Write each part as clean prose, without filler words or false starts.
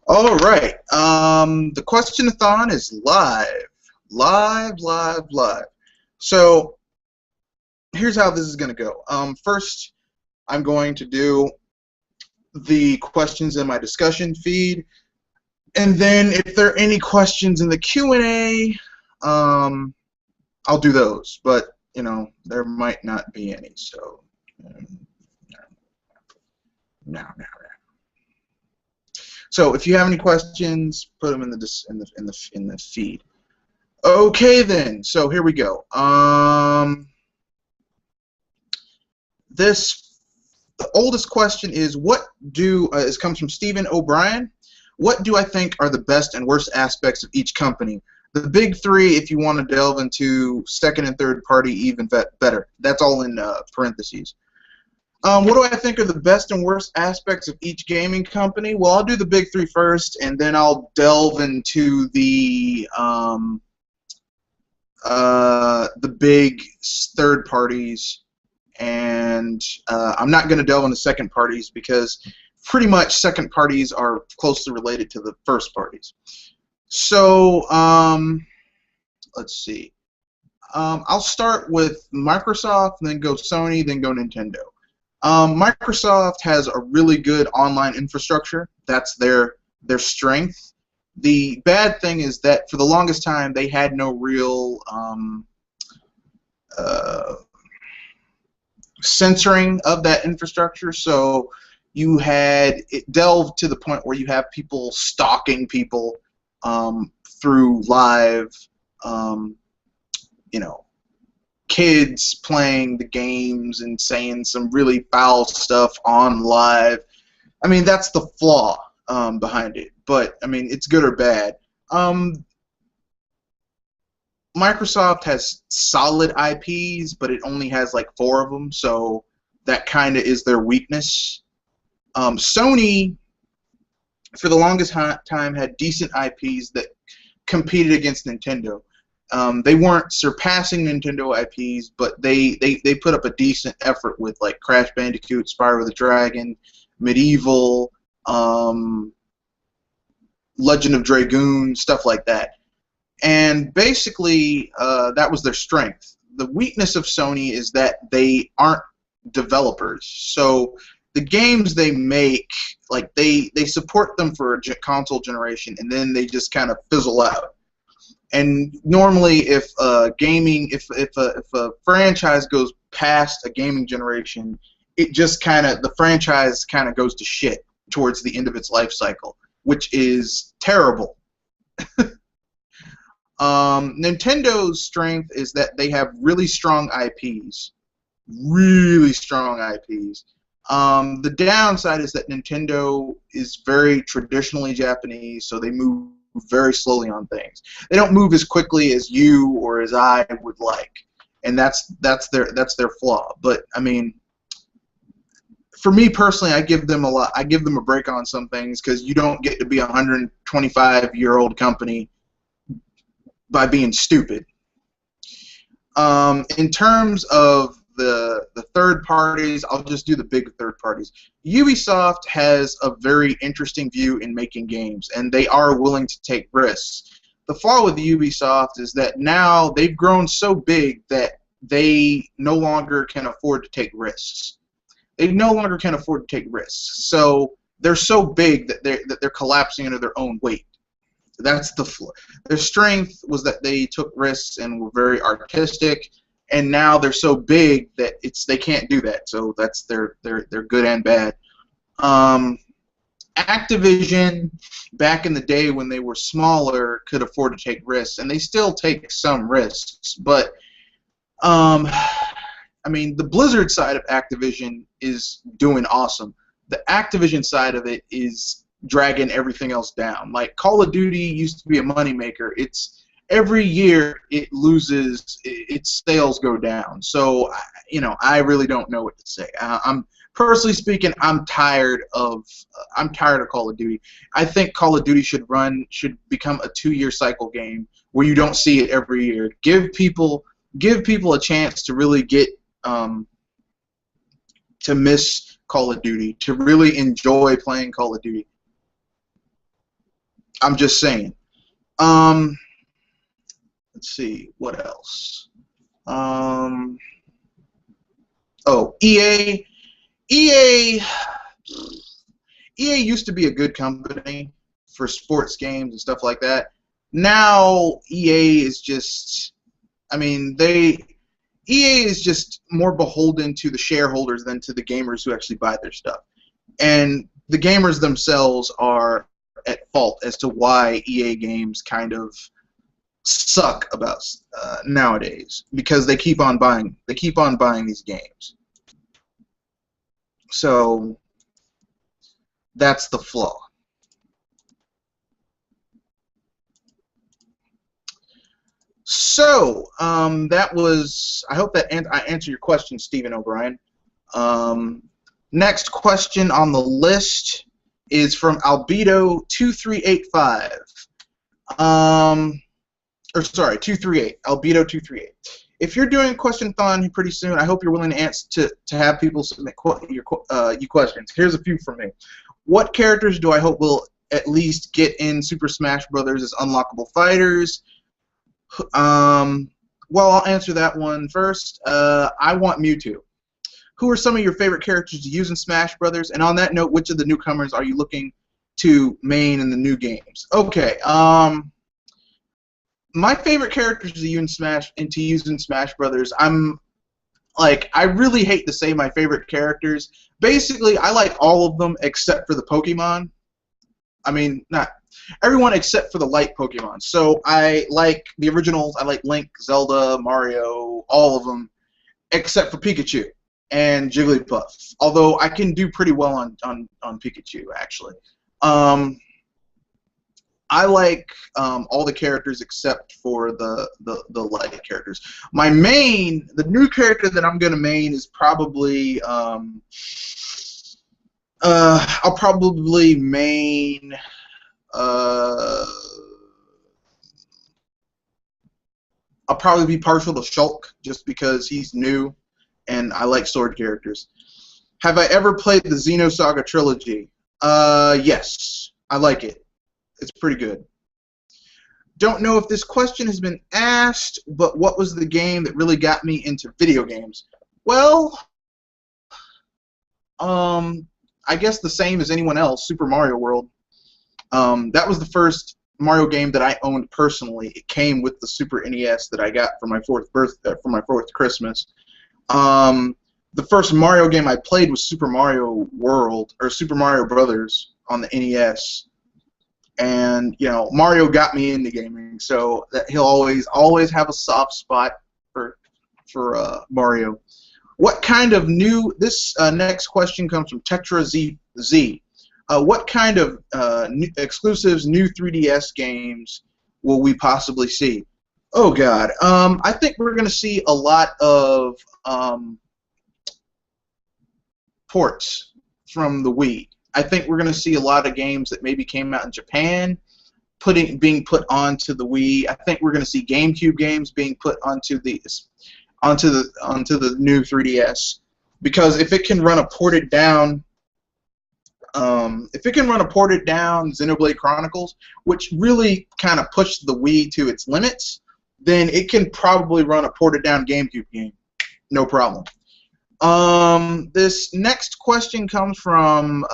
All right. The Questionathon is live. So here's how this is going to go. First, I'm going to do the questions in my discussion feed, and then if there are any questions in the Q&A, I'll do those. But there might not be any. So no. So if you have any questions, put them in the feed. Okay then. So here we go. The oldest question is it comes from Stephen O'Brien. What do I think are the best and worst aspects of each company? The big three, if you want to delve into second and third party, even better. That's all in parentheses. What do I think are the best and worst aspects of each gaming company? Well, I'll do the big three first, and then I'll delve into the big third parties, and I'm not going to delve into second parties because pretty much second parties are closely related to the first parties. So let's see. I'll start with Microsoft, then go Sony, then go Nintendo. Microsoft has a really good online infrastructure. That's their strength. The bad thing is that for the longest time they had no real censoring of that infrastructure. So you had it delved to the point where you have people stalking people through live, kids playing the games and saying some really foul stuff on live. I mean, that's the flaw behind it. But I mean, it's good or bad. Microsoft has solid IPs, but it only has like 4 of them, so that kind of is their weakness. Sony, for the longest time, had decent IPs that competed against Nintendo. They weren't surpassing Nintendo IPs, but they put up a decent effort with like Crash Bandicoot, Spyro the Dragon, Medieval, Legend of Dragoon, stuff like that. And basically, that was their strength. The weakness of Sony is that they aren't developers. So the games they make, like they support them for a console generation, and then they just kind of fizzle out. And normally, if a franchise goes past a gaming generation, the franchise kind of goes to shit towards the end of its life cycle, which is terrible. Nintendo's strength is that they have really strong IPs. Really strong IPs. The downside is that Nintendo is very traditionally Japanese, so they move very slowly on things. They don't move as quickly as you or as I would like, and that's their flaw. But I mean, for me personally, I give them a break on some things because you don't get to be a 125-year-old company by being stupid. In terms of the third parties, I'll just do the big third parties. Ubisoft has a very interesting view in making games, and they are willing to take risks. The flaw with Ubisoft is that now they've grown so big that they no longer can afford to take risks. They no longer can afford to take risks. So they're so big that they're collapsing under their own weight. That's the flaw. Their strength was that they took risks and were very artistic, and now they're so big that they can't do that. So that's their good and bad. Activision, back in the day when they were smaller, could afford to take risks, and they still take some risks. But I mean, the Blizzard side of Activision is doing awesome. The Activision side of it is dragging everything else down. Like Call of Duty used to be a moneymaker. Every year it loses, its sales go down. So I really don't know what to say. I'm personally speaking, I'm tired of Call of Duty. I think Call of Duty should become a 2-year cycle game where you don't see it every year. Give people a chance to really get to miss Call of Duty, to really enjoy playing Call of Duty. I'm just saying. Let's see, what else? Oh, EA. EA. EA used to be a good company for sports games and stuff like that. Now EA is just, I mean, EA is just more beholden to the shareholders than to the gamers who actually buy their stuff. And the gamers themselves are at fault as to why EA games kind of suck about nowadays, because they keep on buying these games. So that's the flaw. So that was. I hope that I answered your question, Stephen O'Brien. Next question on the list is from Albedo2385. Or sorry, 238. Albedo238. If you're doing a Questionathon pretty soon, I hope you're willing to answer to have people submit your questions. Here's a few from me. What characters do I hope will at least get in Super Smash Bros. As unlockable fighters? Well, I'll answer that one first. I want Mewtwo. Who are some of your favorite characters to use in Smash Brothers? And on that note, which of the newcomers are you looking to main in the new games? Okay. My favorite characters to use in Smash Brothers. I really hate to say my favorite characters. Basically, I like all of them except for the Pokemon. I mean, not everyone except for the light Pokemon. So I like the originals. I like Link, Zelda, Mario, all of them, except for Pikachu and Jigglypuff. Although I can do pretty well on Pikachu, actually. I like all the characters except for the light characters. The new character that I'm gonna main is probably I'll probably main I'll probably be partial to Shulk just because he's new and I like sword characters. Have I ever played the Xenosaga Trilogy? Yes, I like it. It's pretty good. Don't know if this question has been asked, but what was the game that really got me into video games? Well, I guess the same as anyone else, Super Mario World. That was the first Mario game that I owned personally. It came with the Super NES that I got for my fourth Christmas. The first Mario game I played was Super Mario World or Super Mario Brothers on the NES. And Mario got me into gaming, so that he'll always have a soft spot for Mario. What kind of this next question comes from Tetra Z. What kind of exclusives new 3DS games will we possibly see? Oh God, I think we're gonna see a lot of ports from the Wii. I think we're going to see a lot of games that maybe came out in Japan being put onto the Wii. I think we're going to see GameCube games being put onto the new 3DS, because if it can run a ported down Xenoblade Chronicles, which really kind of pushed the Wii to its limits, then it can probably run a ported down GameCube game, no problem. This next question comes from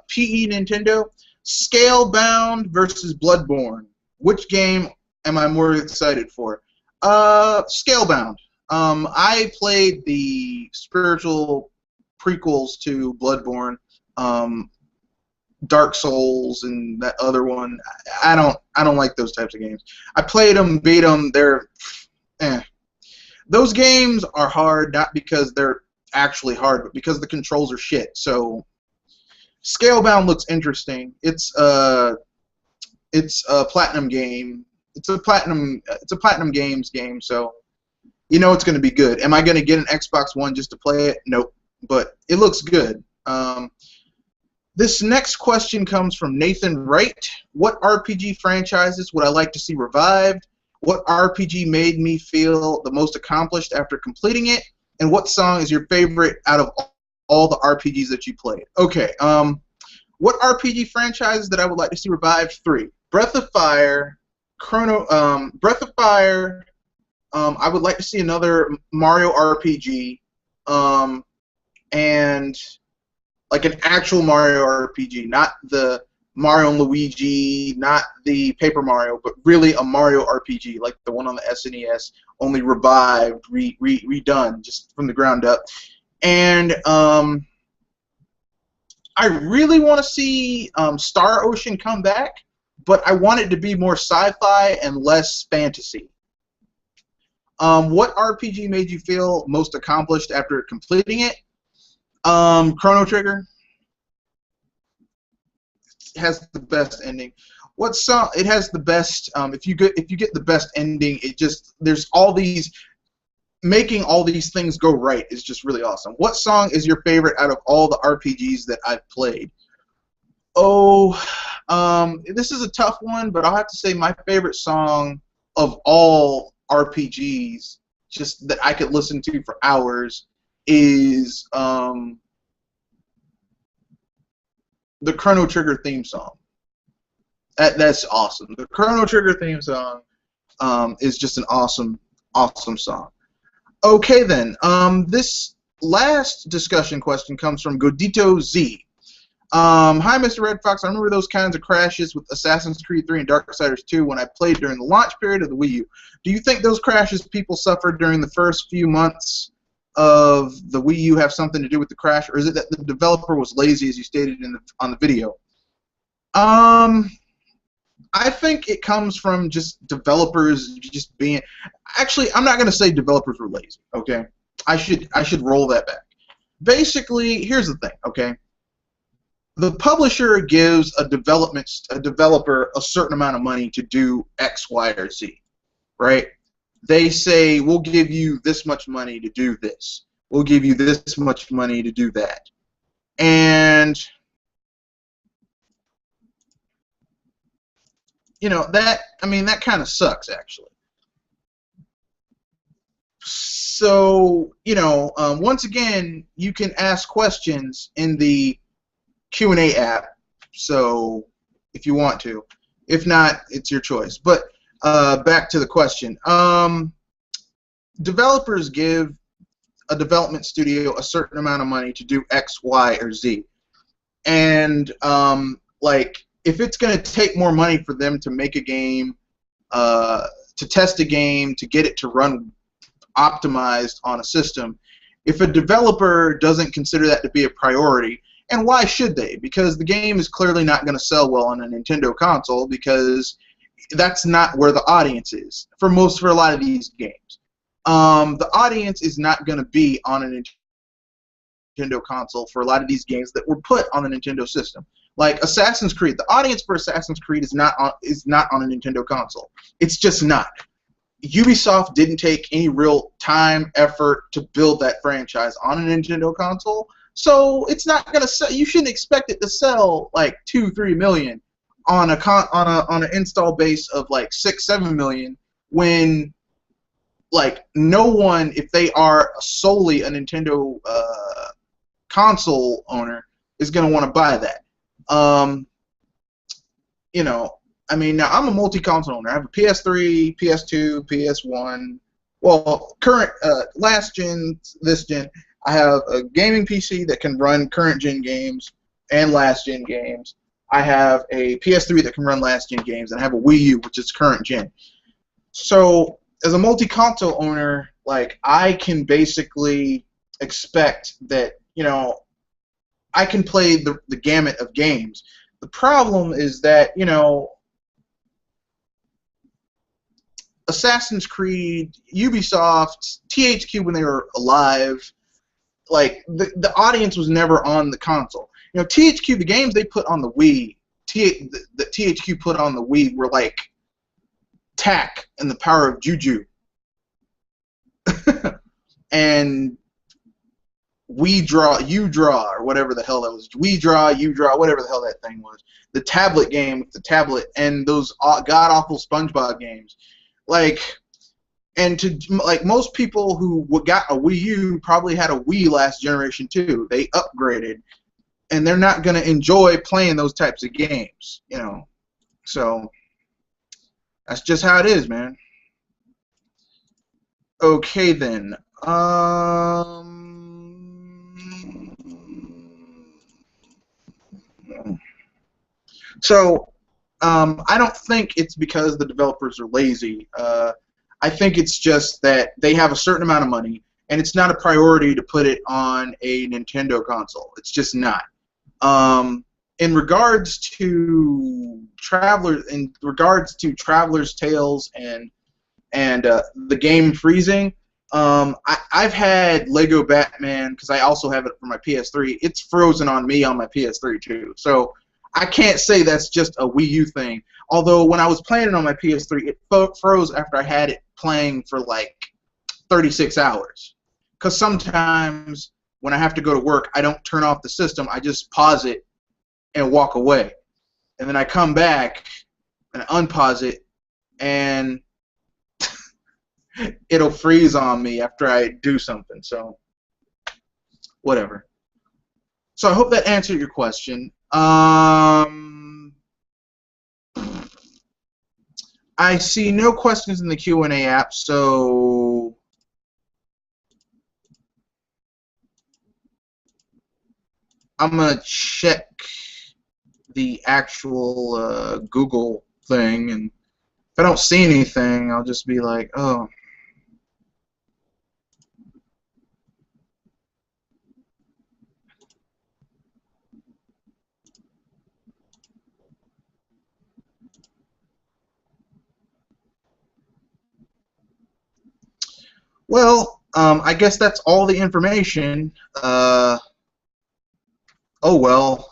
PE Nintendo. Scalebound versus Bloodborne. Which game am I more excited for? Scalebound. I played the spiritual prequels to Bloodborne, Dark Souls, and that other one. I don't like those types of games. I played them, beat them. They're Those games are hard, not because they're actually hard, but because the controls are shit. So Scalebound looks interesting. It's a platinum game. It's a platinum games game, so it's going to be good. Am I going to get an Xbox One just to play it? Nope. But it looks good. This next question comes from Nathan Wright. What RPG franchises would I like to see revived? What RPG made me feel the most accomplished after completing it? And what song is your favorite out of all the RPGs that you played? Okay, what RPG franchises that I would like to see revived? 3. Breath of Fire, Breath of Fire. I would like to see another Mario RPG, and like an actual Mario RPG, not the Mario and Luigi, not the Paper Mario, but really a Mario RPG, like the one on the SNES, only revived, redone, just from the ground up. And I really want to see Star Ocean come back, but I want it to be more sci-fi and less fantasy. What RPG made you feel most accomplished after completing it? Chrono Trigger has the best ending. What song? It has the best. If you get the best ending, it just there's all these making all these things go right is just really awesome. What song is your favorite out of all the RPGs that I've played? Oh, this is a tough one, but I'll have to say my favorite song of all RPGs, just that I could listen to for hours, is the Chrono Trigger theme song. That's awesome. The Chrono Trigger theme song is just an awesome, awesome song. Okay then, this last discussion question comes from Godito Z. Hi, Mr. Red Fox. I remember those kinds of crashes with Assassin's Creed 3 and Darksiders 2 when I played during the launch period of the Wii U. Do you think those crashes people suffered during the first few months of the Wii U have something to do with the crash, or is it that the developer was lazy, as you stated on the video? I think it comes from just developers just being. Actually, I'm not going to say developers were lazy. Okay, I should roll that back. Basically, here's the thing. Okay, the publisher gives a developer a certain amount of money to do X, Y, or Z, right? They say, we'll give you this much money to do this. We'll give you this much money to do that. And, you know, that kind of sucks, actually. So, you know, once again, you can ask questions in the Q&A app, so if you want to. If not, it's your choice. But back to the question. Developers give a development studio a certain amount of money to do X, Y, or Z. And, like, if it's going to take more money for them to make a game, to test a game, to get it to run optimized on a system, if a developer doesn't consider that to be a priority, and why should they? Because the game is clearly not going to sell well on a Nintendo console, because that's not where the audience is for a lot of these games. The audience is not going to be on a Nintendo console for a lot of these games that were put on the Nintendo system. Like Assassin's Creed, the audience for Assassin's Creed is not on a Nintendo console. It's just not. Ubisoft didn't take any real time, effort to build that franchise on a Nintendo console, so it's not gonna sell. You shouldn't expect it to sell like 2-3 million on an install base of like 6-7 million when like no one, if they are solely a Nintendo console owner, is gonna want to buy that. You know, I mean, now I'm a multi-console owner. I have a PS3, PS2, PS1. Well, current, last gen, this gen. I have a gaming PC that can run current gen games and last gen games. I have a PS3 that can run last gen games, and I have a Wii U, which is current gen. So, as a multi-console owner, like, I can basically expect that, you know, I can play the gamut of games. The problem is that, you know, Assassin's Creed, Ubisoft, THQ when they were alive, like, the audience was never on the console. You know, THQ, the games they put on the Wii, the THQ put on the Wii were like Tak and the Power of Juju. And We Draw, You Draw, or whatever the hell that was. We Draw, You Draw, whatever the hell that thing was. The tablet game with the tablet, and those god-awful SpongeBob games. Like, and like most people who got a Wii U probably had a Wii last generation too. They upgraded, and they're not going to enjoy playing those types of games, you know. So, That's just how it is, man. Okay then. So I don't think it's because the developers are lazy. I think it's just that they have a certain amount of money, and it's not a priority to put it on a Nintendo console. It's just not. In regards to Traveler's Tales and the game freezing, I've had Lego Batman because I also have it for my PS3. It's frozen on me on my PS3 too. So I can't say that's just a Wii U thing. Although when I was playing it on my PS3, it froze after I had it playing for like 36 hours. Because sometimes when I have to go to work, I don't turn off the system. I just pause it and walk away. And then I come back and unpause it, and it'll freeze on me after I do something. So, whatever. So I hope that answered your question. I see no questions in the Q&A app, so I'm going to check the actual Google thing, and if I don't see anything, I'll just be like, oh. Well, I guess that's all the information. Oh well.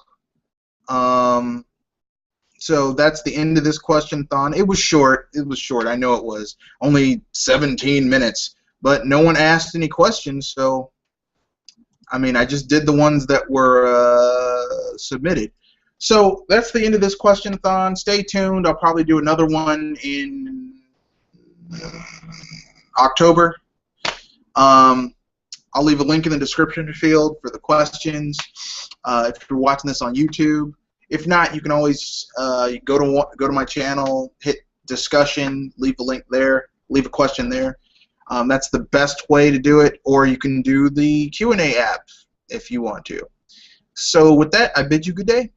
So that's the end of this question-thon. It was short. It was short. I know it was. Only 17 minutes. But no one asked any questions, so I mean, I just did the ones that were submitted. So that's the end of this question-thon. Stay tuned. I'll probably do another one in October. I'll leave a link in the description field for the questions. If you're watching this on YouTube, if not, you can always go to my channel, hit discussion, leave a link there, leave a question there. That's the best way to do it, or you can do the Q&A app if you want to. So with that, I bid you good day.